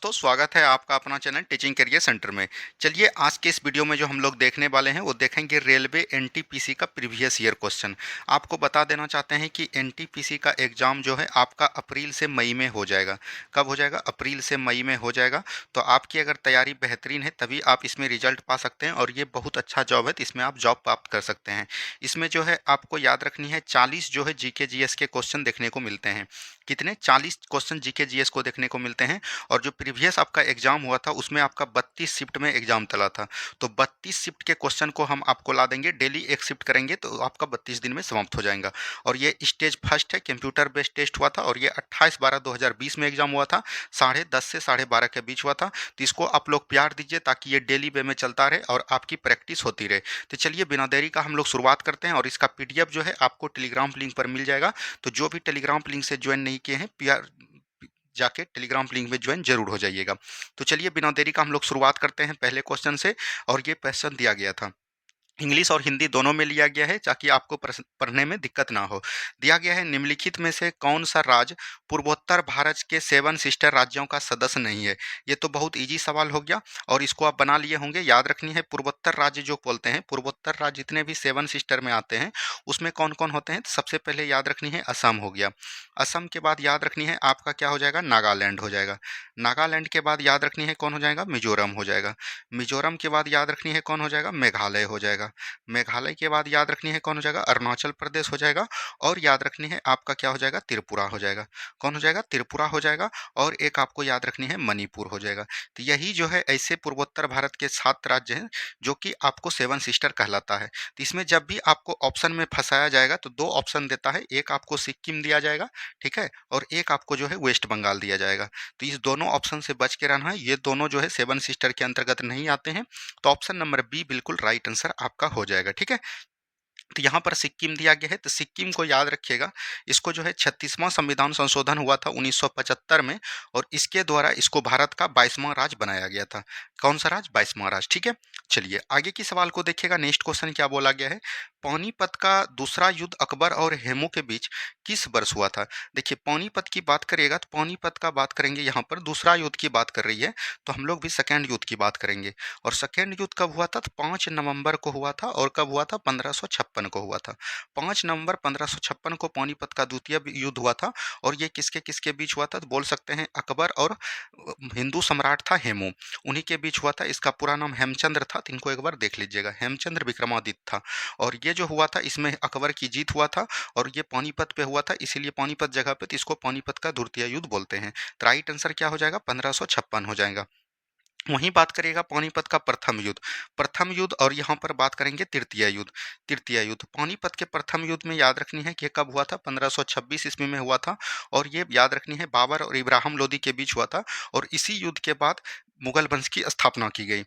तो स्वागत है आपका अपना चैनल टीचिंग करियर सेंटर में। चलिए आज के इस वीडियो में जो हम लोग देखने वाले हैं वो देखेंगे रेलवे एनटीपीसी का प्रीवियस ईयर क्वेश्चन। आपको बता देना चाहते हैं कि एनटीपीसी का एग्ज़ाम जो है आपका अप्रैल से मई में हो जाएगा। कब हो जाएगा? अप्रैल से मई में हो जाएगा। तो आपकी अगर तैयारी बेहतरीन है तभी आप इसमें रिजल्ट पा सकते हैं और ये बहुत अच्छा जॉब है, तो इसमें आप जॉब प्राप्त कर सकते हैं। इसमें जो है आपको याद रखनी है 40 जो है जीके जीएस के क्वेश्चन देखने को मिलते हैं। कितने? 40 क्वेश्चन जीके जीएस को देखने को मिलते हैं। और जो प्रीवियस आपका एग्जाम हुआ था उसमें आपका 32 शिफ्ट में एग्जाम चला था। तो 32 शिफ्ट के क्वेश्चन को हम आपको ला देंगे, डेली एक शिफ्ट करेंगे तो आपका 32 दिन में समाप्त हो जाएगा। और ये स्टेज फर्स्ट है, कंप्यूटर बेस्ड टेस्ट हुआ था और ये 28/12/2020 में एग्जाम हुआ था। 10:30 से 12:30 के बीच हुआ था। तो इसको आप लोग प्यार दीजिए ताकि ये डेली वे में चलता रहे और आपकी प्रैक्टिस होती रहे। तो चलिए बिना देरी का हम लोग शुरुआत करते हैं और इसका पीडीएफ जो है आपको टेलीग्राम लिंक पर मिल जाएगा। तो जो भी टेलीग्राम लिंक से ज्वाइन नहीं किए हैं, जाके टेलीग्राम लिंक में ज्वाइन जरूर हो जाइएगा। तो चलिए बिना देरी का हम लोग शुरुआत करते हैं पहले क्वेश्चन से। और ये क्वेश्चन दिया गया था, इंग्लिश और हिंदी दोनों में लिया गया है ताकि आपको प्रश्न पढ़ने में दिक्कत ना हो। दिया गया है, निम्नलिखित में से कौन सा राज्य पूर्वोत्तर भारत के 7 सिस्टर राज्यों का सदस्य नहीं है? ये तो बहुत इजी सवाल हो गया और इसको आप बना लिए होंगे। याद रखनी है, पूर्वोत्तर राज्य जो बोलते हैं, पूर्वोत्तर राज्य जितने भी 7 सिस्टर में आते हैं उसमें कौन कौन होते हैं? तो सबसे पहले याद रखनी है असम हो गया। असम के बाद याद रखनी है आपका क्या हो जाएगा? नागालैंड हो जाएगा। नागालैंड के बाद याद रखनी है कौन हो जाएगा? मिजोरम हो जाएगा। मिजोरम के बाद याद रखनी है कौन हो जाएगा? मेघालय हो जाएगा। मेघालय के बाद याद रखनी है कौन हो जाएगा? अरुणाचल प्रदेश हो जाएगा। और याद रखनी है आपका क्या हो जाएगा? त्रिपुरा हो जाएगा। कौन हो जाएगा? त्रिपुरा हो जाएगा। और एक आपको याद रखनी है मणिपुर हो जाएगा। तो यही जो है ऐसे पूर्वोत्तर भारत के 7 राज्य हैं जो कि आपको 7 सिस्टर कहलाता है। तो इसमें जब भी आपको ऑप्शन में फंसाया जाएगा तो 2 ऑप्शन देता है, एक आपको सिक्किम दिया जाएगा, ठीक है, और एक आपको जो है वेस्ट बंगाल दिया जाएगा। तो इस दोनों ऑप्शन से बच के रहना है, ये दोनों जो है 7 सिस्टर के अंतर्गत नहीं आते हैं। तो ऑप्शन नंबर बी बिल्कुल राइट आंसर आपका हो जाएगा, ठीक है। तो यहाँ पर सिक्किम दिया गया है, तो सिक्किम को याद रखिएगा। इसको जो है 36वां संविधान संशोधन हुआ था 1975 में और इसके द्वारा इसको भारत का 22वां राज्य बनाया गया था। कौन सा राज्य? 22वां राज्य, ठीक है। चलिए आगे की सवाल को देखिएगा। नेक्स्ट क्वेश्चन क्या बोला गया है? पानीपत का दूसरा युद्ध अकबर और हेमू के बीच किस वर्ष हुआ था? देखिए पानीपत की बात करिएगा तो पानीपत का बात करेंगे, यहाँ पर दूसरा युद्ध की बात कर रही है तो हम लोग भी सेकेंड युद्ध की बात करेंगे। और सेकेंड युद्ध कब हुआ था? तो 5 नवंबर को हुआ था। और कब हुआ था? 1556 को हुआ था। 5 नवंबर 1556 को पानीपत का द्वितीय युद्ध हुआ था। और ये किसके किसके बीच हुआ था? तो बोल सकते हैं अकबर और हिंदू सम्राट था हेमू, उन्हीं के बीच हुआ था। इसका पूरा नाम हेमचंद्र था, तो इनको एक बार देख लीजिएगा, हेमचंद्र विक्रमादित्य था। और ये जो हुआ था इसमें अकबर की जीत हुआ था और ये पानीपत पे हुआ था, इसीलिए पानीपत जगह पे तो इसको पानीपत का द्वितीय युद्ध बोलते हैं। तो राइट आंसर क्या हो जाएगा? 1556 हो जाएगा। वहीं बात करिएगा पानीपत का प्रथम युद्ध, प्रथम युद्ध, और यहाँ पर बात करेंगे तृतीय युद्ध। तृतीय युद्ध पानीपत के प्रथम युद्ध में याद रखनी है कि कब हुआ था? 1526 ईस्वी में हुआ था। और ये याद रखनी है बाबर और इब्राहिम लोदी के बीच हुआ था। और इसी युद्ध के बाद मुगल वंश की स्थापना की गई।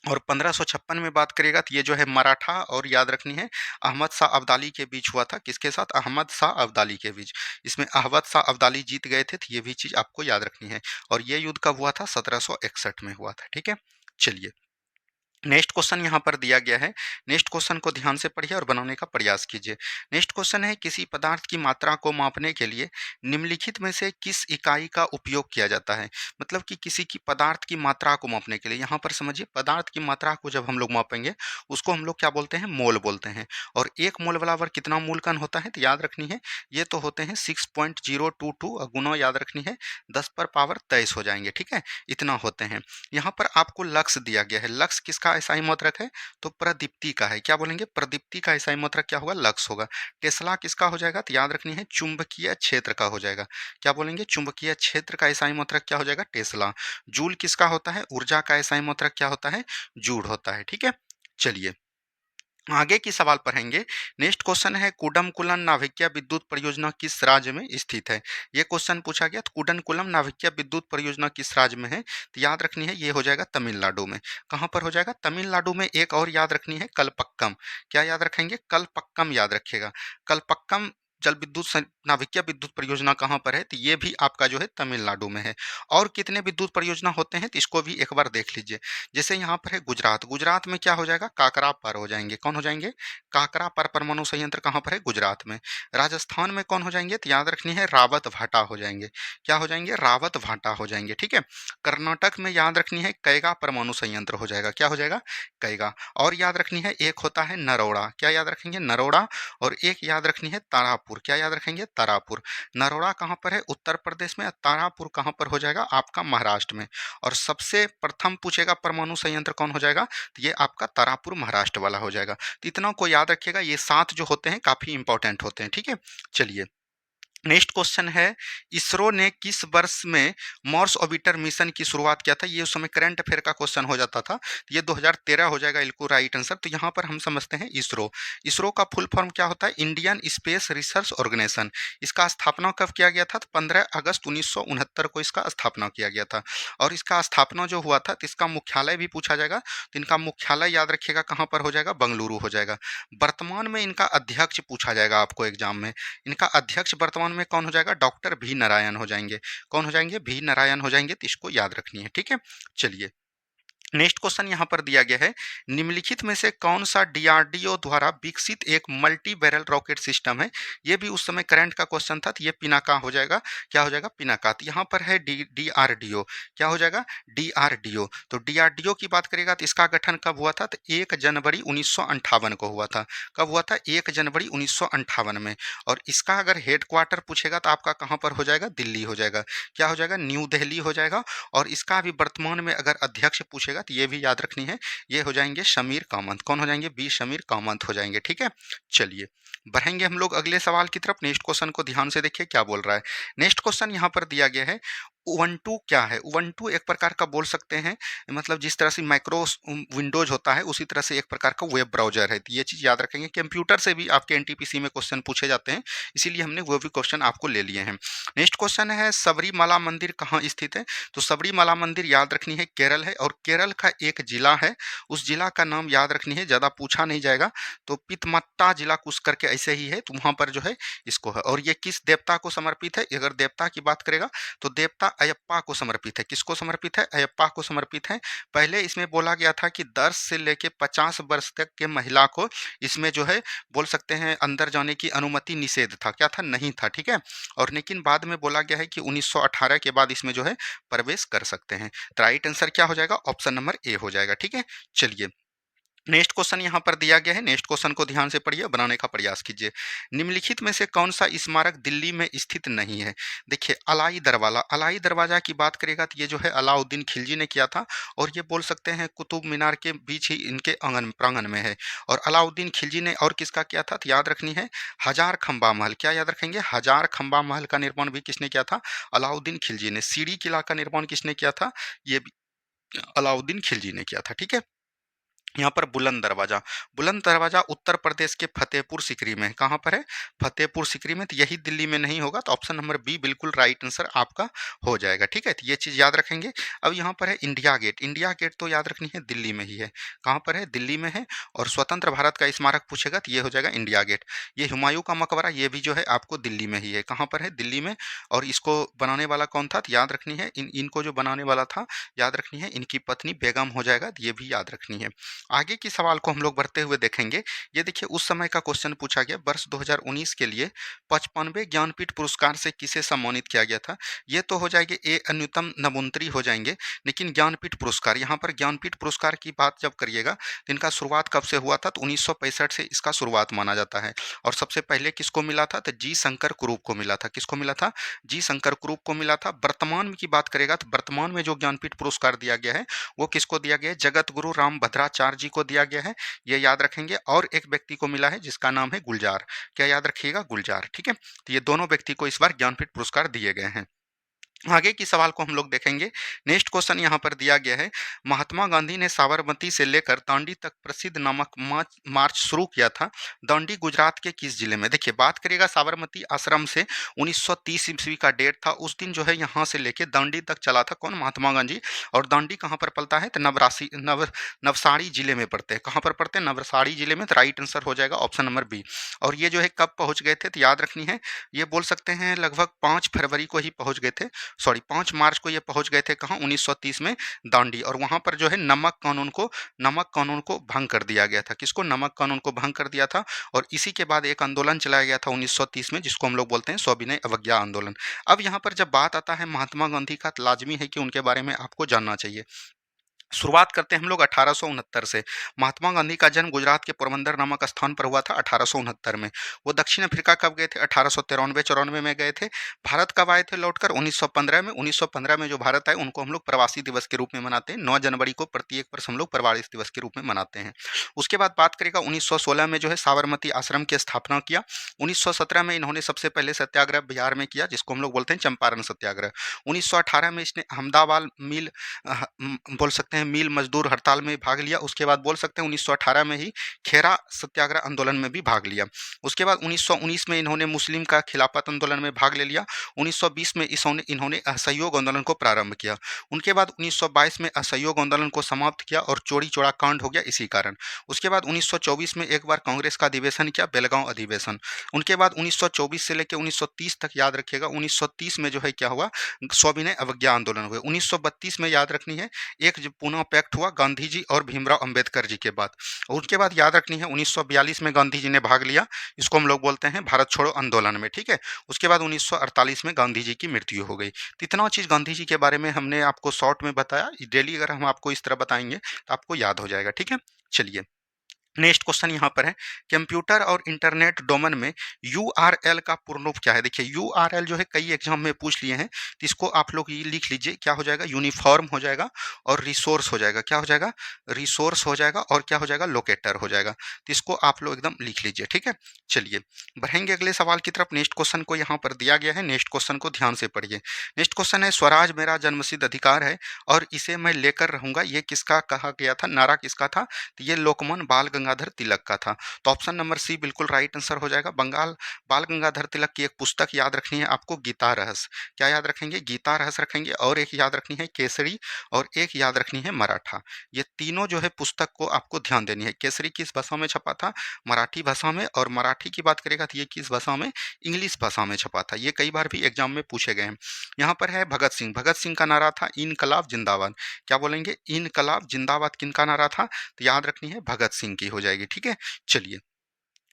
और 1556 में बात करिएगा तो ये जो है मराठा और याद रखनी है अहमद शाह अब्दाली के बीच हुआ था। किसके साथ? अहमद शाह अब्दाली के बीच। इसमें अहमद शाह अब्दाली जीत गए थे, तो ये भी चीज़ आपको याद रखनी है। और ये युद्ध कब हुआ था? 1761 में हुआ था, ठीक है। चलिए नेक्स्ट क्वेश्चन यहाँ पर दिया गया है। नेक्स्ट क्वेश्चन को ध्यान से पढ़िए और बनाने का प्रयास कीजिए। नेक्स्ट क्वेश्चन है, किसी पदार्थ की मात्रा को मापने के लिए निम्नलिखित में से किस इकाई का उपयोग किया जाता है? मतलब कि किसी की पदार्थ की मात्रा को मापने के लिए, यहाँ पर समझिए पदार्थ की मात्रा को जब हम लोग मापेंगे उसको हम लोग क्या बोलते हैं? मोल बोलते हैं। और एक मोल बराबर कितना मोल कण होता है? तो याद रखनी है ये तो होते हैं 6.022 और गुना याद रखनी है 10⁻23 हो जाएंगे, ठीक है, इतना होते हैं। यहाँ पर आपको लक्स दिया गया है। लक्स किसका एसआई मात्रक है? तो प्रदीप्ति का है। क्या बोलेंगे? प्रदीप्ति का एसआई मात्रक क्या होगा? लक्स होगा। टेस्ला किसका हो जाएगा? तो याद रखनी है चुंबकीय क्षेत्र का हो जाएगा। क्या बोलेंगे? चुंबकीय क्षेत्र का एसआई मात्रक क्या हो जाएगा? टेस्ला। जूल किसका होता है? ऊर्जा का एसआई मात्रक क्या होता है? जूल होता है, ठीक है। चलिए आगे की सवाल पढ़ेंगे। नेक्स्ट क्वेश्चन है, कुडमकुलम नाभिकीय विद्युत परियोजना किस राज्य में स्थित है? ये क्वेश्चन पूछा गया। तो कुडमकुलम नाभिकीय विद्युत परियोजना किस राज्य में है? तो याद रखनी है ये हो जाएगा तमिलनाडु में। कहाँ पर हो जाएगा? तमिलनाडु में। एक और याद रखनी है कलपक्कम। क्या याद रखेंगे? कलपक्कम याद रखिएगा। कलपक्कम जल विद्युत नाभिकीय विद्युत परियोजना कहाँ पर है, तो ये भी आपका जो है तमिलनाडु में है। और कितने विद्युत परियोजना होते हैं तो इसको भी एक बार देख लीजिए। जैसे यहाँ पर है गुजरात, गुजरात में क्या हो जाएगा, काकरा पर हो जाएंगे। कौन हो जाएंगे, काकरा पर परमाणु संयंत्र कहाँ पर है, गुजरात में। राजस्थान में कौन हो जाएंगे, तो याद रखनी है रावत भाटा हो जाएंगे। क्या हो जाएंगे, रावत भाटा हो जाएंगे, ठीक है। कर्नाटक में याद रखनी है कैगा परमाणु संयंत्र हो जाएगा। क्या हो जाएगा, कैगा। और याद रखनी है एक होता है नरोड़ा, क्या याद रखेंगे, नरोड़ा। और एक याद रखनी है तारापुर, क्या याद रखेंगे, तारापुर। नरोड़ा कहाँ पर है, उत्तर प्रदेश में। तारापुर कहाँ पर हो जाएगा, आपका महाराष्ट्र में। और सबसे प्रथम पूछेगा परमाणु संयंत्र कौन हो जाएगा, तो ये आपका तारापुर महाराष्ट्र वाला हो जाएगा। तो इतना को याद रखिएगा, ये 7 जो होते हैं काफी इंपॉर्टेंट होते हैं, ठीक है। चलिए नेक्स्ट क्वेश्चन है, इसरो ने किस वर्ष में मार्स ऑर्बिटर मिशन की शुरुआत किया था। ये उस समय करंट अफेयर का क्वेश्चन हो जाता था, ये 2013 हो जाएगा बिल्कुल राइट आंसर। तो यहाँ पर हम समझते हैं इसरो। इसरो का फुल फॉर्म क्या होता है, इंडियन स्पेस रिसर्च ऑर्गेनाइजेशन। इसका स्थापना कब किया गया था, तो 15 अगस्त 1969 को इसका स्थापना किया गया था। और इसका स्थापना जो हुआ था, तो इसका मुख्यालय भी पूछा जाएगा, तो इनका मुख्यालय याद रखिएगा कहाँ पर हो जाएगा, बंगलुरु हो जाएगा। वर्तमान में इनका अध्यक्ष पूछा जाएगा आपको एग्जाम में। इनका अध्यक्ष वर्तमान में कौन हो जाएगा, डॉक्टर वी नारायण हो जाएंगे। कौन हो जाएंगे, वी नारायण हो जाएंगे। तो इसको याद रखनी है, ठीक है। चलिए नेक्स्ट क्वेश्चन यहाँ पर दिया गया है, निम्नलिखित में से कौन सा डीआरडीओ द्वारा विकसित एक मल्टी बैरल रॉकेट सिस्टम है। ये भी उस समय करंट का क्वेश्चन था, तो ये पिनाका हो जाएगा। क्या हो जाएगा, पिनाका। तो यहाँ पर है डीआरडीओ, क्या हो जाएगा, डीआरडीओ। तो डीआरडीओ की बात करेगा तो इसका गठन कब हुआ था, तो 1 जनवरी 1958 को हुआ था। कब हुआ था, 1 जनवरी 1958 में। और इसका अगर हेड क्वार्टर पूछेगा तो आपका कहाँ पर हो जाएगा, दिल्ली हो जाएगा। क्या हो जाएगा, न्यू दिल्ली हो जाएगा। और इसका भी वर्तमान में अगर अध्यक्ष पूछेगा तो ये भी याद रखनी है, ये हो जाएंगे शमीर कामत। कौन हो जाएंगे, बी शमीर कामत हो जाएंगे, ठीक है। चलिए बढ़ेंगे हम लोग अगले सवाल की तरफ। नेक्स्ट क्वेश्चन को ध्यान से देखिए क्या बोल रहा है। नेक्स्ट क्वेश्चन यहाँ पर दिया गया है, उबंटू क्या है। उबंटू एक प्रकार का बोल सकते हैं, मतलब जिस तरह से माइक्रो विंडोज होता है उसी तरह से एक प्रकार का वेब ब्राउजर है। तो ये चीज़ याद रखेंगे, कंप्यूटर से भी आपके एनटीपीसी में क्वेश्चन पूछे जाते हैं, इसीलिए हमने वो भी क्वेश्चन आपको ले लिए हैं। नेक्स्ट क्वेश्चन है, सबरीमाला मंदिर कहाँ स्थित है। तो सबरीमाला मंदिर याद रखनी है केरल है। और केरल का एक जिला है, उस जिला का नाम याद रखनी है, ज़्यादा पूछा नहीं जाएगा। तो पितमत्ता जिला कुछ करके ऐसे ही है, तो वहाँ पर जो है इसको है। और ये किस देवता को समर्पित है, अगर देवता की बात करेगा तो देवता अयप्पा को समर्पित है। किसको समर्पित है, अयप्पा को समर्पित है। पहले इसमें बोला गया था कि 10 से लेके 50 वर्ष तक के महिला को इसमें जो है बोल सकते हैं अंदर जाने की अनुमति निषेध था, क्या था, नहीं था, ठीक है। और लेकिन बाद में बोला गया है कि 1918 के बाद इसमें जो है प्रवेश कर सकते हैं। तो राइट आंसर क्या हो जाएगा, ऑप्शन नंबर ए हो जाएगा, ठीक है। चलिए नेक्स्ट क्वेश्चन यहाँ पर दिया गया है, नेक्स्ट क्वेश्चन को ध्यान से पढ़िए, बनाने का प्रयास कीजिए। निम्नलिखित में से कौन सा स्मारक दिल्ली में स्थित नहीं है। देखिए अलाई दरवाजा, अलाई दरवाजा की बात करेगा तो ये जो है अलाउद्दीन खिलजी ने किया था। और ये बोल सकते हैं कुतुब मीनार के बीच ही इनके आंगन प्रांगण में है। और अलाउद्दीन खिलजी ने और किसका किया था, तो याद रखनी है हजार खंबा महल। क्या याद रखेंगे, हजार खंबा महल का निर्माण भी किसने किया था, अलाउद्दीन खिलजी ने। सीढ़ी किला का निर्माण किसने किया था, ये भी अलाउद्दीन खिलजी ने किया था, ठीक है। यहाँ पर बुलंद दरवाजा, बुलंद दरवाजा उत्तर प्रदेश के फतेहपुर सीकरी में है। कहाँ पर है, फतेहपुर सीकरी में। तो यही दिल्ली में नहीं होगा, तो ऑप्शन नंबर बी बिल्कुल राइट आंसर आपका हो जाएगा, ठीक है। तो ये चीज़ याद रखेंगे। अब यहाँ पर है इंडिया गेट, इंडिया गेट तो याद रखनी है दिल्ली में ही है। कहाँ पर है, दिल्ली में है। और स्वतंत्र भारत का स्मारक पूछेगा तो ये हो जाएगा इंडिया गेट। ये हुमायूं का मकबरा, ये भी जो है आपको दिल्ली में ही है। कहाँ पर है, दिल्ली में। और इसको बनाने वाला कौन था, तो याद रखनी है इनको जो बनाने वाला था याद रखनी है इनकी पत्नी बेगम हो जाएगा, तो ये भी याद रखनी है। आगे की सवाल को हम लोग बढ़ते हुए देखेंगे। ये देखिए उस समय का क्वेश्चन पूछा गया, वर्ष 2019 के लिए 55वें ज्ञानपीठ पुरस्कार से किसे सम्मानित किया गया था। ये तो हो जाएंगे ए अन्युतम नबुंतरी हो जाएंगे। लेकिन ज्ञानपीठ पुरस्कार, यहाँ पर ज्ञानपीठ पुरस्कार की बात जब करिएगा तो इनका शुरुआत कब से हुआ था, तो 1965 से इसका शुरुआत माना जाता है। और सबसे पहले किसको मिला था, तो जी शंकर कुरूप को मिला था। किसको मिला था, जी शंकर कुरूप को मिला था। वर्तमान की बात करेगा तो वर्तमान में जो ज्ञानपीठ पुरस्कार दिया गया है वो किसको दिया गया है, जगत गुरु राम भद्राचार्य जी को दिया गया है, ये याद रखेंगे। और एक व्यक्ति को मिला है जिसका नाम है गुलजार। क्या याद रखिएगा, गुलजार, ठीक है। तो ये दोनों व्यक्ति को इस बार ज्ञानपीठ पुरस्कार दिए गए हैं। आगे की सवाल को हम लोग देखेंगे। नेक्स्ट क्वेश्चन यहाँ पर दिया गया है, महात्मा गांधी ने साबरमती से लेकर दांडी तक प्रसिद्ध नमक मार्च शुरू किया था। दांडी गुजरात के किस जिले में? देखिए, बात करिएगा साबरमती आश्रम से 1930 ईस्वी का डेट था। उस दिन जो है यहाँ से लेके दांडी तक चला था कौन? महात्मा गांधी। और दांडी कहाँ पर पड़ता है? तो नवसारी जिले में पड़ते हैं। कहाँ पर पड़ते हैं? नवसारी जिले में। तो राइट आंसर हो जाएगा ऑप्शन नंबर बी। और ये जो है कब पहुंच गए थे? तो याद रखनी है, ये बोल सकते हैं लगभग 5 फरवरी को ही पहुंच गए थे। सॉरी, 5 मार्च को ये पहुंच गए थे कहाँ? 1930 में दांडी। और वहां पर जो है नमक कानून को भंग कर दिया गया था। किसको? नमक कानून को भंग कर दिया था। और इसी के बाद एक आंदोलन चलाया गया था 1930 में, जिसको हम लोग बोलते हैं सविनय अवज्ञा आंदोलन। अब यहाँ पर जब बात आता है महात्मा गांधी का, तो लाजमी है कि उनके बारे में आपको जानना चाहिए। शुरुआत करते हैं हम लोग 1869 से। महात्मा गांधी का जन्म गुजरात के पोरबंदर नामक स्थान पर हुआ था 1869 में। वो दक्षिण अफ्रीका कब गए थे? 1893-94 में गए थे। भारत कब आए थे लौटकर? 1915 में। 1915 में जो भारत आए उनको हम लोग प्रवासी दिवस के रूप में मनाते हैं। 9 जनवरी को प्रत्येक वर्ष हम लोग प्रवासी दिवस के रूप में मनाते हैं। उसके बाद बात करेगा 1916 में जो है साबरमती आश्रम की स्थापना किया। 1917 में इन्होंने सबसे पहले सत्याग्रह बिहार में किया, जिसको हम लोग बोलते हैं चंपारण सत्याग्रह। 1918 में इसने अहमदाबाद मिल बोल सकते हैं मिल मजदूर हड़ताल में भाग लिया। उसके बाद बोल सकते हैं 1918 में ही खेरा सत्याग्रह आंदोलन में भी भाग लिया। उसके बाद 1919 में इन्होंने मुस्लिम का खिलाफत आंदोलन में भाग ले लिया। 1920 में इन्होंने असहयोग आंदोलन को प्रारंभ किया। उनके बाद 1922 में असहयोग आंदोलन को समाप्त किया और चोरी चोरा कांड हो गया इसी कारण। उसके बाद 1924 में एक बार कांग्रेस का अधिवेशन किया, बेलगांव अधिवेशन। उनके बाद 1924 से लेकर 1930 तक याद रखिएगा, 1930 में जो है क्या हुआ? सविनय अवज्ञा आंदोलन हुए। 1932 में याद रखनी है, एक जो पुनः पैक्ट हुआ गांधी जी और भीमराव अंबेडकर जी के बाद। उनके बाद याद रखनी है 1942 में गांधी जी ने भाग लिया, इसको हम लोग बोलते हैं भारत छोड़ो आंदोलन में, ठीक है। उसके बाद 1948 में गांधी जी की मृत्यु हो गई। तो इतना चीज़ गांधी जी के बारे में हमने आपको शॉर्ट में बताया। डेली अगर हम आपको इस तरह बताएंगे तो आपको याद हो जाएगा, ठीक है। चलिए, नेक्स्ट क्वेश्चन यहाँ पर है, कंप्यूटर और इंटरनेट डोमेन में यूआरएल का पूर्ण रूप क्या है? देखिए, यूआरएल जो है कई एग्जाम में पूछ लिए हैं, तो इसको आप लोग ये लिख लीजिए। क्या हो जाएगा? यूनिफॉर्म हो जाएगा और रिसोर्स हो जाएगा। क्या हो जाएगा? रिसोर्स हो जाएगा और क्या हो जाएगा? लोकेटर हो जाएगा। तो इसको आप लोग एकदम लिख लीजिए, ठीक है। चलिए, बढ़ेंगे अगले सवाल की तरफ। नेक्स्ट क्वेश्चन को यहाँ पर दिया गया है, नेक्स्ट क्वेश्चन को ध्यान से पढ़िए। नेक्स्ट क्वेश्चन है, स्वराज मेरा जन्मसिद्ध अधिकार है और इसे मैं लेकर रहूंगा, ये किसका कहा गया था? नारा किसका था? तो ये लोकमान बाल गंगाधर तिलक का था। तो ऑप्शन नंबर सी बिल्कुल राइट आंसर हो जाएगा। बंगाल बाल गंगाधर तिलक की एक पुस्तक याद रखनी है आपको, गीता रहस्य। क्या याद रखेंगे? गीता रहस्य रखेंगे। और एक याद रखनी है केसरी, और एक याद रखनी है मराठा। ये तीनों जो है पुस्तक को आपको ध्यान देनी है। केसरी किस भाषा में छपा था? मराठी भाषा में। और मराठी की बात करेगा तो ये किस भाषा में? इंग्लिश भाषा में छपा था। ये कई बार भी एग्जाम में पूछे गए हैं। यहाँ पर है भगत सिंह। भगत सिंह का नारा था इनकलाब जिंदाबाद। क्या बोलेंगे? इनकलाब जिंदाबाद। किनका नारा था? तो याद रखनी है भगत सिंह की हो जाएगी, ठीक है। चलिए,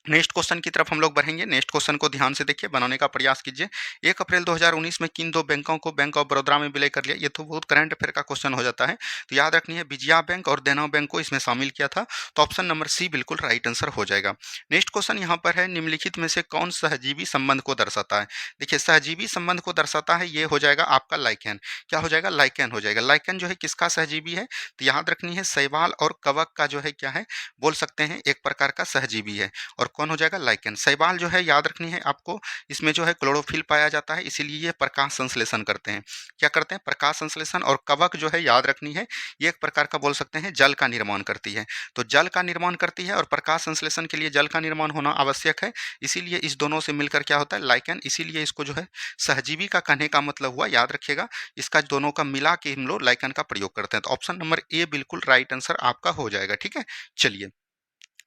नेक्स्ट क्वेश्चन की तरफ हम लोग बढ़ेंगे। नेक्स्ट क्वेश्चन को ध्यान से देखिए, बनाने का प्रयास कीजिए। 1 अप्रैल 2019 में किन दो बैंकों को बैंक ऑफ बड़ौदा में विलय कर लिया? ये तो बहुत करंट अफेयर का क्वेश्चन हो जाता है। तो याद रखनी है विजया बैंक और देना बैंक को इसमें शामिल किया था। तो ऑप्शन नंबर सी बिल्कुल राइट आंसर हो जाएगा। नेक्स्ट क्वेश्चन यहाँ पर है, निम्नलिखित में से कौन सहजीवी संबंध को दर्शाता है? देखिए, सहजीवी संबंध को दर्शाता है, ये हो जाएगा आपका लाइकेन। क्या हो जाएगा? लाइकेन हो जाएगा। लाइकेन जो है किसका सहजीवी है? तो याद रखनी है शैवाल और कवक का जो है क्या है, बोल सकते हैं एक प्रकार का सहजीवी है। और कौन हो जाएगा? लाइकेन। शैवाल जो है याद रखनी है आपको, इसमें जो है क्लोरोफिल पाया जाता है, इसीलिए ये प्रकाश संश्लेषण करते हैं। क्या करते हैं? प्रकाश संश्लेषण। और कवक जो है याद रखनी है, ये एक प्रकार का बोल सकते हैं जल का निर्माण करती है। तो जल का निर्माण करती है और प्रकाश संश्लेषण के लिए जल का निर्माण होना आवश्यक है, इसीलिए इस दोनों से मिलकर क्या होता है? लाइकेन। इसीलिए इसको जो है सहजीवी का कहने का मतलब हुआ, याद रखिएगा, इसका दोनों का मिला के हम लोग लाइकेन का प्रयोग करते हैं। तो ऑप्शन नंबर ए बिल्कुल राइट आंसर आपका हो जाएगा, ठीक है। चलिए,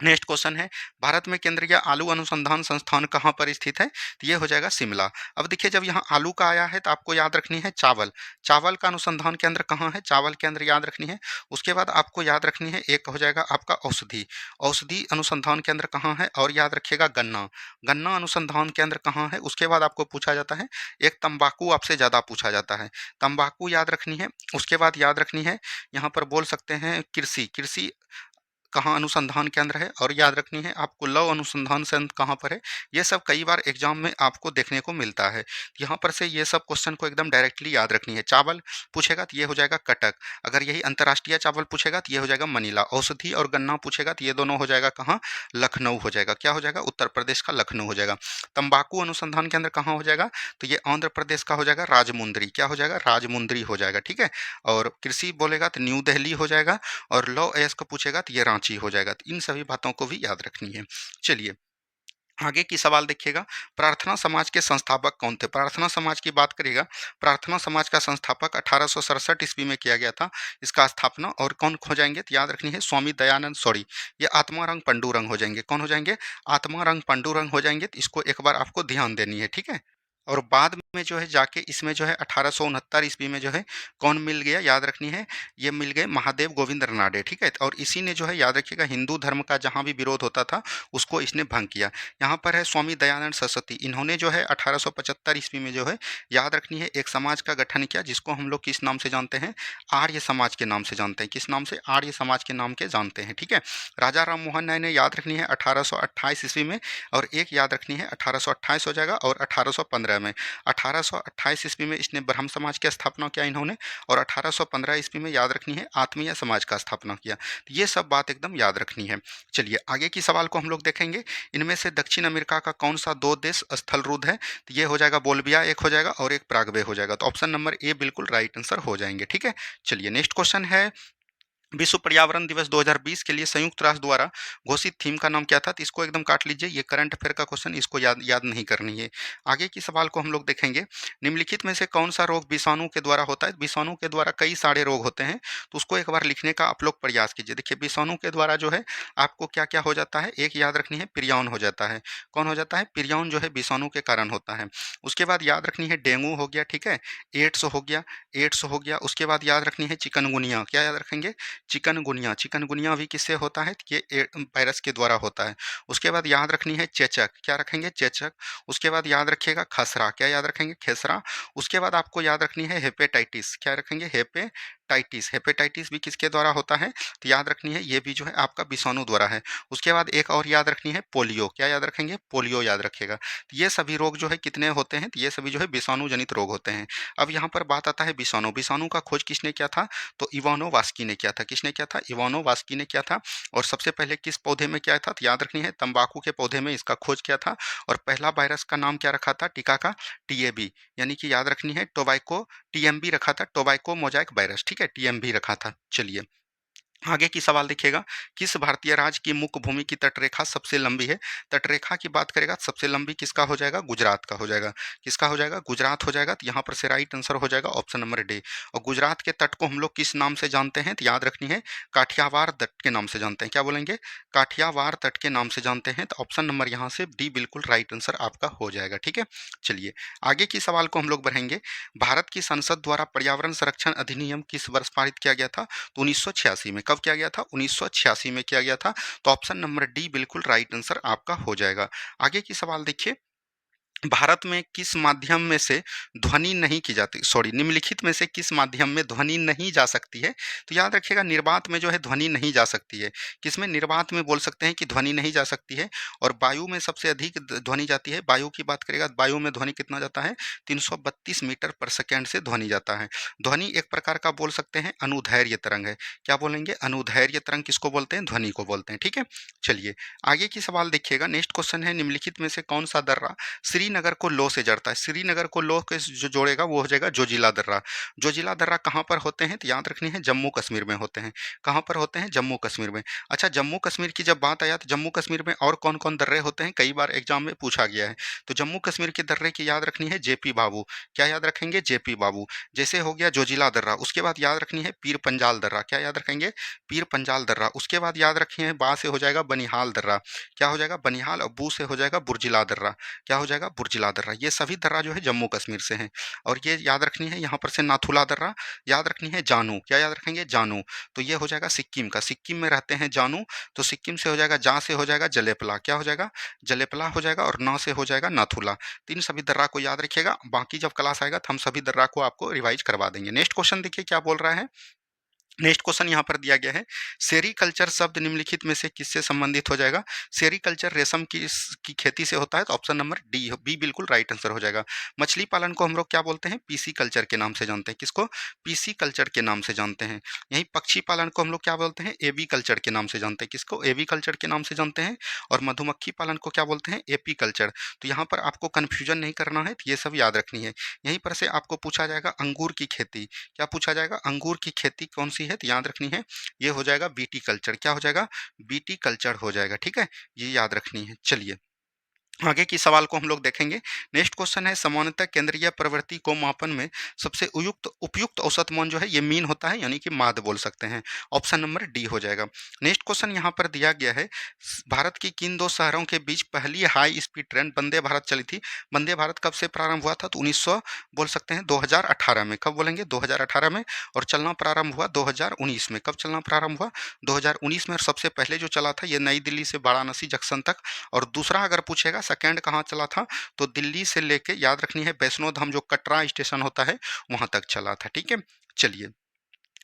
नेक्स्ट क्वेश्चन है, भारत में केंद्रीय आलू अनुसंधान संस्थान कहाँ पर स्थित है? तो ये हो जाएगा शिमला। अब देखिए, जब यहाँ आलू का आया है तो आपको याद रखनी है चावल। चावल का अनुसंधान केंद्र कहाँ है? चावल केंद्र याद रखनी है। उसके बाद आपको याद रखनी है, एक हो जाएगा आपका औषधि। औषधि अनुसंधान केंद्र कहाँ है? और याद रखिएगा गन्ना। गन्ना अनुसंधान केंद्र कहाँ है? उसके बाद आपको पूछा जाता है एक तंबाकू, आपसे ज़्यादा पूछा जाता है, तंबाकू याद रखनी है। उसके बाद याद रखनी है यहाँ पर बोल सकते हैं कृषि। कृषि कहाँ अनुसंधान केंद्र है, और याद रखनी है आपको लौह अनुसंधान संस्थान कहाँ पर है। ये सब कई बार एग्जाम में आपको देखने को मिलता है। यहाँ पर से ये सब क्वेश्चन को एकदम डायरेक्टली याद रखनी है। चावल पूछेगा तो ये हो जाएगा कटक, अगर यही अंतर्राष्ट्रीय चावल पूछेगा तो ये हो जाएगा मनीला। औषधि और गन्ना पूछेगा तो ये दोनों हो जाएगा कहाँ, लखनऊ हो जाएगा। क्या हो जाएगा, उत्तर प्रदेश का लखनऊ हो जाएगा। तंबाकू अनुसंधान केंद्र कहाँ हो जाएगा, तो ये आंध्र प्रदेश का हो जाएगा राजमुंद्री। क्या हो जाएगा, राजमुंद्री हो जाएगा, ठीक है। और कृषि बोलेगा तो न्यू दिल्ली हो जाएगा, और लॉ अयस्क पूछेगा तो ये रांची हो जाएगा। तो इन सभी बातों को भी याद रखनी है। चलिए आगे की सवाल देखिएगा, प्रार्थना समाज के संस्थापक कौन थे। प्रार्थना समाज की बात करिएगा, प्रार्थना समाज का संस्थापक 1867 ईस्वी में किया गया था इसका स्थापना। और कौन हो जाएंगे, तो याद रखनी है स्वामी दयानंद सॉरी, ये आत्मारंग पंडुरंग हो जाएंगे। कौन हो जाएंगे, आत्मारंग पंडुरंग हो जाएंगे। तो इसको एक बार आपको ध्यान देनी है, ठीक है। और बाद में जो है जाके इसमें जो है 1869 ईस्वी में जो है कौन मिल गया, याद रखनी है, ये मिल गए महादेव गोविंद रनाडे, ठीक है। और इसी ने जो है याद रखिएगा हिंदू धर्म का जहाँ भी विरोध होता था उसको इसने भंग किया। यहाँ पर है स्वामी दयानंद सरस्वती, इन्होंने जो है 1875 ईस्वी में जो है याद रखनी है एक समाज का गठन किया जिसको हम लोग किस नाम से जानते हैं, आर्य समाज के नाम से जानते हैं। किस नाम से, आर्य समाज के नाम के जानते हैं, ठीक है। राजा राम मोहन राय ने याद रखनी है 1828 ईस्वी में, और एक याद रखनी है 1828 हो जाएगा, और 1815 में, 1828 ईस्वी में इसने ब्रह्म समाज की स्थापना किया इन्होंने, और 1815 ईस्वी में याद रखनी है आत्मीय समाज का स्थापना किया। तो ये सब बात एकदम याद रखनी है। चलिए आगे की सवाल को हम लोग देखेंगे, इनमें से दक्षिण अमेरिका का कौन सा दो देश स्थलरूढ़ है, तो ये हो जाएगा बोल्बिया एक हो जाएगा, और एक प्रागवे हो जाएगा। तो ऑप्शन नंबर ए बिल्कुल राइट आंसर हो जाएंगे, ठीक है। चलिए नेक्स्ट क्वेश्चन है, विश्व पर्यावरण दिवस 2020 के लिए संयुक्त राष्ट्र द्वारा घोषित थीम का नाम क्या था। तो इसको एकदम काट लीजिए, ये करंट अफेयर का क्वेश्चन, इसको याद नहीं करनी है। आगे की सवाल को हम लोग देखेंगे, निम्नलिखित में से कौन सा रोग विषाणु के द्वारा होता है। विषाणु के द्वारा कई सारे रोग होते हैं, तो उसको एक बार लिखने का आप लोग प्रयास कीजिए। देखिए विषाणु के द्वारा जो है आपको क्या क्या हो जाता है, एक याद रखनी है पिरियन हो जाता है। कौन हो जाता है, पिरियन जो है विषाणु के कारण होता है। उसके बाद याद रखनी है डेंगू हो गया, ठीक है, एड्स हो गया, एड्स हो गया। उसके बाद याद रखनी है चिकनगुनिया, क्या याद रखेंगे, चिकनगुनिया। चिकनगुनिया भी किससे होता है, ये वायरस के द्वारा होता है। उसके बाद याद रखनी है चेचक, क्या रखेंगे, चेचक। उसके बाद याद रखिएगा खसरा, क्या याद रखेंगे, खेसरा। उसके बाद आपको याद रखनी है हेपेटाइटिस, क्या रखेंगे, हेपेटाइटिस। हेपेटाइटिस भी किसके द्वारा होता है, तो याद रखनी है ये भी जो है आपका विषाणु द्वारा है। उसके बाद एक और याद रखनी है पोलियो, क्या याद रखेंगे, पोलियो याद रखेगा। तो ये सभी रोग जो है कितने होते हैं, तो ये सभी जो है विषाणु जनित रोग होते हैं। अब यहाँ पर बात आता है विषाणु, विषाणु का खोज किसने किया था, तो इवानो वास्की ने किया था। किसने किया था, इवानो वास्की ने किया था। और सबसे पहले किस पौधे में किया था, तो याद रखनी है तंबाकू के पौधे में इसका खोज किया था। और पहला वायरस का नाम क्या रखा था, टीका का, टीएबी, यानी कि याद रखनी है टोबैको, टीएमबी रखा था, टोबैको मोजाइक वायरस, ठीक है, टीएमबी रखा था। चलिए आगे की सवाल देखिएगा, किस भारतीय राज्य की मुख्य भूमि की तटरेखा सबसे लंबी है। तटरेखा की बात करेगा सबसे लंबी किसका हो जाएगा, गुजरात का हो जाएगा। किसका हो जाएगा, गुजरात हो जाएगा। तो यहाँ पर से राइट आंसर हो जाएगा ऑप्शन नंबर डी। और गुजरात के तट को हम लोग किस नाम से जानते हैं, तो याद रखनी है काठियावाड़ तट के नाम से जानते हैं। क्या बोलेंगे, काठियावाड़ तट के नाम से जानते हैं। तो ऑप्शन नंबर यहाँ से डी बिल्कुल राइट आंसर आपका हो जाएगा, ठीक है। चलिए आगे की सवाल को हम लोग बढ़ेंगे, भारत की संसद द्वारा पर्यावरण संरक्षण अधिनियम किस वर्ष पारित किया गया था, तो 1986 में। कब किया गया था, 1986 में किया गया था। तो ऑप्शन नंबर डी बिल्कुल राइट आंसर आपका हो जाएगा। आगे की सवाल देखिए, भारत में किस माध्यम में से ध्वनि नहीं की जाती, सॉरी निम्नलिखित में से किस माध्यम में ध्वनि नहीं जा सकती है। तो याद रखिएगा निर्वात में जो है ध्वनि नहीं जा सकती है। किसमें, निर्वात में बोल सकते हैं कि ध्वनि नहीं जा सकती है। और वायु में सबसे अधिक ध्वनि जाती है। वायु की बात करेगा, वायु में ध्वनि कितना जाता है, 332 मीटर पर सेकेंड से ध्वनि जाता है। ध्वनि एक प्रकार का बोल सकते हैं अनुदैर्घ्य तरंग है। क्या बोलेंगे, अनुदैर्घ्य तरंग किसको बोलते हैं, ध्वनि को बोलते हैं, ठीक है। चलिए आगे की सवाल देखिएगा, नेक्स्ट क्वेश्चन है, निम्नलिखित में से कौन सा दर्रा श्रीनगर को लो से जड़ता है। श्रीनगर को लो के जो जोड़ेगा वो हो जाएगा जोजिला दर्रा। जोजिला दर्रा कहाँ पर होते हैं, तो याद रखनी है जम्मू कश्मीर में होते हैं। कहाँ पर होते हैं, जम्मू कश्मीर में। अच्छा जम्मू कश्मीर की जब बात आया तो जम्मू कश्मीर में और कौन कौन दर्रे होते हैं, कई बार एग्जाम में पूछा गया है। तो जम्मू कश्मीर के दर्रे की याद रखनी है जेपी बाबू। क्या याद रखेंगे, जेपी बाबू। जैसे हो गया जोजिला दर्रा, उसके बाद याद रखनी है पीर पंजाल दर्रा। क्या याद रखेंगे, पीर पंजाल दर्रा। उसके बाद याद रखिए बा से हो जाएगा बनिहाल दर्रा। क्या हो जाएगा, बनिहाल। और बू से हो जाएगा बुर्जिला दर्रा। क्या हो जाएगा, बुर्जिला दर्रा। ये सभी दर्रा जो है जम्मू कश्मीर से हैं। और ये याद रखनी है यहाँ पर से नाथुला दर्रा। याद रखनी है जानू। क्या याद रखेंगे, जानू। तो ये हो जाएगा सिक्किम का, सिक्किम में रहते हैं जानू। तो सिक्किम से हो जाएगा, जा से हो जाएगा जलेपला। क्या हो जाएगा, जलेपला हो जाएगा। और ना से हो जाएगा नाथुला। तो इन सभी दर्रा को याद रखिएगा, बाकी जब क्लास आएगा तो हम सभी दर्रा को आपको रिवाइज करवा देंगे। नेक्स्ट क्वेश्चन देखिए क्या बोल रहा है, नेक्स्ट क्वेश्चन यहाँ पर दिया गया है, सेरीकल्चर शब्द निम्नलिखित में से किससे संबंधित हो जाएगा? सेरीकल्चर रेशम की खेती से होता है, तो ऑप्शन नंबर डी बी बिल्कुल राइट आंसर हो जाएगा। मछली पालन को हम लोग क्या बोलते हैं? पीसी कल्चर के नाम से जानते हैं। किसको? पीसी कल्चर के नाम से जानते हैं। यहीं पक्षी पालन को हम लोग क्या बोलते हैं? एबी कल्चर के नाम से जानते हैं। किसको? एबी कल्चर के नाम से जानते हैं। और मधुमक्खी पालन को क्या बोलते हैं? AP culture. तो यहाँ पर आपको कन्फ्यूजन नहीं करना है, तो ये सब याद रखनी है। यहीं पर से आपको पूछा जाएगा अंगूर की खेती। क्या पूछा जाएगा? अंगूर की खेती कौन सी है? तो याद रखनी है, ये हो जाएगा बीटी कल्चर। क्या हो जाएगा? बीटी कल्चर हो जाएगा। ठीक है, ये याद रखनी है। चलिए आगे की सवाल को हम लोग देखेंगे। नेक्स्ट क्वेश्चन है, सामान्यतः केंद्रीय प्रवृत्ति को मापन में सबसे उपयुक्त औसत मान जो है ये मीन होता है, यानी कि माध्य बोल सकते हैं। ऑप्शन नंबर डी हो जाएगा। नेक्स्ट क्वेश्चन यहाँ पर दिया गया है, भारत की किन दो शहरों के बीच पहली high speed train Vande Bharat चली थी? वंदे भारत कब से प्रारंभ हुआ था? तो 1900 बोल सकते हैं 2018 में। कब बोलेंगे? 2018 में। और चलना प्रारंभ हुआ 2019 में। कब चलना प्रारंभ हुआ? 2019 में। और सबसे पहले जो चला था ये नई दिल्ली से वाराणसी जंक्शन तक। और दूसरा अगर पूछेगा सेकंड कहाँ चला था, तो दिल्ली से लेके याद रखनी है वैष्णो धाम जो कटरा स्टेशन होता है वहां तक चला था। ठीक है, चलिए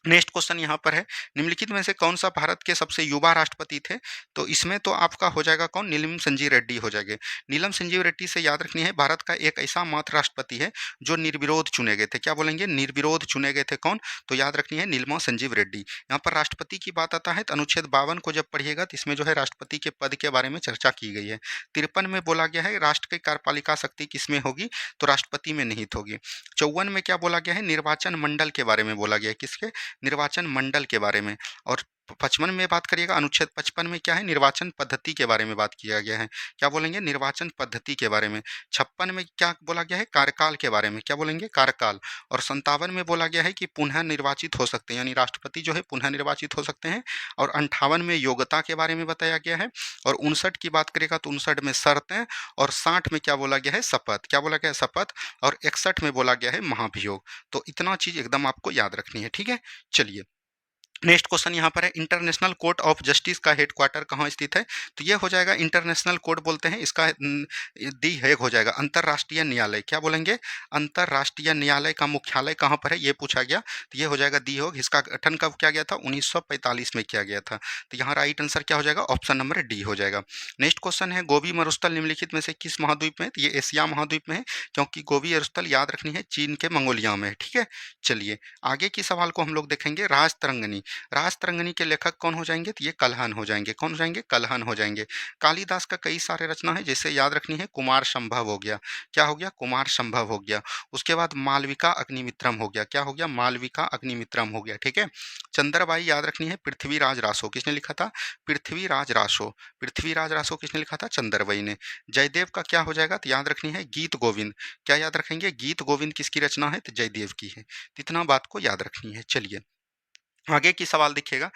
नेक्स्ट क्वेश्चन यहाँ पर है, निम्नलिखित में से कौन सा भारत के सबसे युवा राष्ट्रपति थे? तो इसमें तो आपका हो जाएगा कौन? नीलम संजीव रेड्डी हो जाएंगे। नीलम संजीव रेड्डी से याद रखनी है, भारत का एक ऐसा मात्र राष्ट्रपति है जो निर्विरोध चुने गए थे। क्या बोलेंगे? निर्विरोध चुने गए थे। कौन? तो याद रखनी है नीलमा संजीव रेड्डी। यहाँ पर राष्ट्रपति की बात आता है तो अनुच्छेद 52 को जब पढ़िएगा तो इसमें जो है राष्ट्रपति के पद के बारे में चर्चा की गई है। 53 में बोला गया है राष्ट्र की कार्यपालिका शक्ति किसमें होगी? तो राष्ट्रपति में निहित होगी। 54 में क्या बोला गया है? निर्वाचन मंडल के बारे में बोला गया है। किसके? निर्वाचन मंडल के बारे में। और 55 में बात करिएगा, अनुच्छेद 55 में क्या है? निर्वाचन पद्धति के बारे में बात किया गया है। क्या बोलेंगे? निर्वाचन पद्धति के बारे में। 56 में क्या बोला गया है? कार्यकाल के बारे में। क्या बोलेंगे? कार्यकाल। और 57 में बोला गया है कि पुनः निर्वाचित हो सकते हैं, यानी राष्ट्रपति जो है पुनः निर्वाचित हो सकते हैं। और 58 में योग्यता के बारे में बताया गया है। और 59 की बात करेगा तो 59 में शर्तें। और 60 में क्या बोला गया है? शपथ। क्या बोला गया है? शपथ। और 61 में बोला गया है महाभियोग। तो इतना चीज एकदम आपको याद रखनी है। ठीक है, चलिए नेक्स्ट क्वेश्चन यहाँ पर है, इंटरनेशनल कोर्ट ऑफ जस्टिस का हेडक्वार्टर कहाँ स्थित है? तो ये हो जाएगा इंटरनेशनल कोर्ट बोलते हैं इसका, दी हेग हो जाएगा, अंतर्राष्ट्रीय न्यायालय। क्या बोलेंगे? अंतर्राष्ट्रीय न्यायालय का मुख्यालय कहाँ पर है ये पूछा गया, तो ये हो जाएगा दी हेग। इसका गठन कब किया गया था? 1945 में किया गया था। तो यहाँ राइट आंसर क्या हो जाएगा? ऑप्शन नंबर डी हो जाएगा। नेक्स्ट क्वेश्चन है, गोबी मरुस्थल निम्नलिखित में से किस महाद्वीप में है? तो ये एशिया महाद्वीप में है, क्योंकि गोबी मरुस्थल याद रखनी है चीन के मंगोलिया में है। ठीक है, चलिए आगे की सवाल को हम लोग देखेंगे। राजतरंगिणी। राजतरंगिणी के लेखक कौन हो जाएंगे? तो ये कल्हन हो जाएंगे। कौन हो जाएंगे? कल्हन हो जाएंगे। कालिदास का कई सारे रचना है, जैसे याद रखनी है कुमार संभव हो गया। क्या हो गया? कुमार संभव हो गया। उसके बाद मालविका अग्निमित्रम हो गया। क्या हो गया? मालविका अग्निमित्रम हो गया। ठीक है, चंद्रबाई याद रखनी है पृथ्वीराज रासो। किसने लिखा था? पृथ्वीराज रासो। पृथ्वीराज रासो किसने लिखा था? चंद्रबाई ने। जयदेव का क्या हो जाएगा? तो याद रखनी है गीत गोविंद। क्या याद रखेंगे? गीत गोविंद किसकी रचना है? तो जयदेव की है। इतना बात को याद रखनी है। चलिए आगे की सवाल देखिएगा,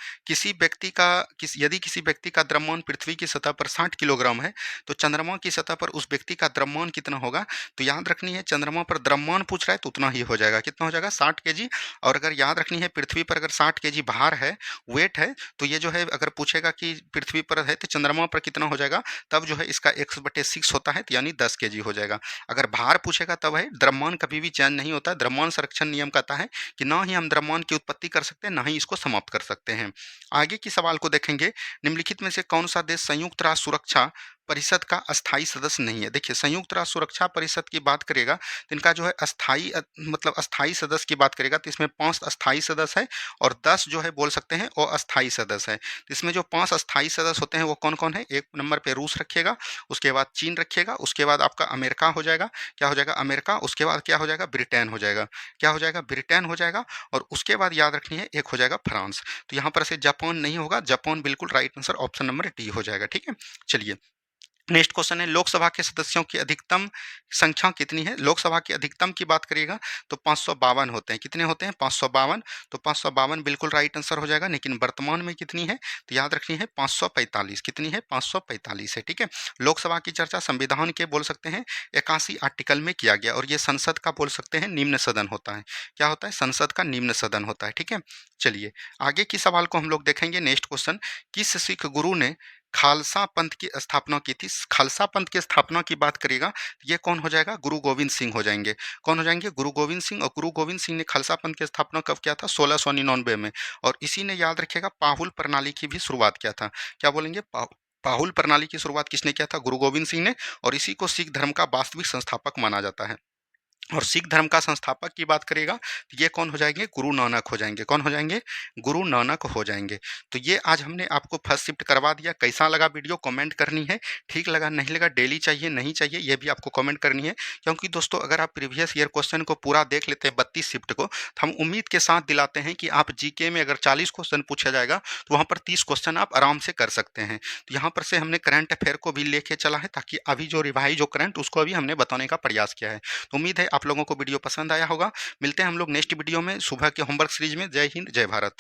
यदि किसी व्यक्ति का द्रव्यमान पृथ्वी की सतह पर 60 किलोग्राम है तो चंद्रमा की सतह पर उस व्यक्ति का द्रव्यमान कितना होगा? तो याद रखनी है चंद्रमा पर द्रव्यमान पूछ रहा है तो उतना ही हो जाएगा। कितना हो जाएगा? 60 केजी। और अगर याद रखनी है पृथ्वी पर अगर 60 केजी भार है, वेट है, तो ये जो है अगर पूछेगा कि पृथ्वी पर है तो चंद्रमा पर कितना हो जाएगा, तब जो है इसका x/6 होता है, यानी 10 केजी हो जाएगा। अगर भार पूछेगा तब है, द्रव्यमान कभी भी चेंज नहीं होता है। द्रव्यमान संरक्षण नियम कहता है कि ना ही हम द्रव्यमान की उत्पत्ति कर सकते हैं, ना ही इसको समाप्त कर सकते हैं। आगे की सवाल को देखेंगे, निम्नलिखित में से कौन सा देश संयुक्त राष्ट्र सुरक्षा परिषद का अस्थायी सदस्य नहीं है? देखिए संयुक्त राष्ट्र सुरक्षा परिषद की बात करेगा तो इनका जो है मतलब अस्थायी सदस्य की बात करेगा तो इसमें 5 अस्थायी सदस्य है और 10 जो है बोल सकते हैं वो अस्थायी सदस्य है। तो इसमें जो 5 अस्थायी सदस्य होते हैं वो कौन कौन है? एक नंबर पे रूस रखिएगा, उसके बाद चीन रखिएगा, उसके बाद आपका अमेरिका हो जाएगा। क्या हो जाएगा? अमेरिका। उसके बाद क्या हो जाएगा? ब्रिटेन हो जाएगा। क्या हो जाएगा? ब्रिटेन हो जाएगा। और उसके बाद याद रखनी है एक हो जाएगा फ्रांस। तो यहाँ पर से जापान नहीं होगा, जापान बिल्कुल right answer option number D हो जाएगा। ठीक है, चलिए नेक्स्ट क्वेश्चन है, लोकसभा के सदस्यों की अधिकतम संख्या कितनी है? लोकसभा की अधिकतम की बात करिएगा तो 552 होते हैं। कितने होते हैं? 552। तो 552 बिल्कुल राइट आंसर हो जाएगा। लेकिन वर्तमान में कितनी है? तो याद रखनी है 545। कितनी है? 545 है। ठीक है, लोकसभा की चर्चा संविधान के बोल सकते हैं 81 आर्टिकल में किया गया, और ये संसद का बोल सकते हैं निम्न सदन होता है। क्या होता है? संसद का निम्न सदन होता है। ठीक है, चलिए आगे की सवाल को हम लोग देखेंगे। नेक्स्ट क्वेश्चन, किस सिख गुरु ने खालसा पंथ की स्थापना की थी। खालसा पंथ की स्थापना की बात करिएगा, ये कौन हो जाएगा? गुरु गोविंद सिंह हो जाएँगे। कौन हो जाएँगे? गुरु गोविंद सिंह। और गुरु गोविंद सिंह ने खालसा पंथ की स्थापना कब किया था? 1699 में। और इसी ने, याद रखिएगा, पाहुल प्रणाली की भी शुरुआत किया था। क्या बोलेंगे? पाहुल प्रणाली की शुरुआत किसने किया था? गुरु गोविंद सिंह ने। और इसी को सिख धर्म का वास्तविक संस्थापक माना जाता है। और सिख धर्म का संस्थापक की बात करिएगा तो ये कौन हो जाएंगे? गुरु नानक हो जाएंगे। कौन हो जाएंगे? गुरु नानक हो जाएंगे। तो ये आज हमने आपको फर्स्ट शिफ्ट करवा दिया। कैसा लगा वीडियो? कमेंट करनी है। ठीक लगा, नहीं लगा, डेली चाहिए, नहीं चाहिए, ये भी आपको कमेंट करनी है। क्योंकि दोस्तों, अगर आप प्रीवियस ईयर क्वेश्चन को पूरा देख लेते हैं 32 शिफ्ट को, तो हम उम्मीद के साथ दिलाते हैं कि आप जीके में अगर 40 क्वेश्चन पूछा जाएगा तो वहाँ पर 30 क्वेश्चन आप आराम से कर सकते हैं। तो यहाँ पर से हमने करंट अफेयर को भी लेके चला है, ताकि अभी जो रिवाइज, जो करंट, उसको अभी हमने बताने का प्रयास किया है। तो उम्मीद है आप लोगों को वीडियो पसंद आया होगा। मिलते हैं हम लोग नेक्स्ट वीडियो में सुबह के होमवर्क सीरीज में। जय हिंद, जय भारत।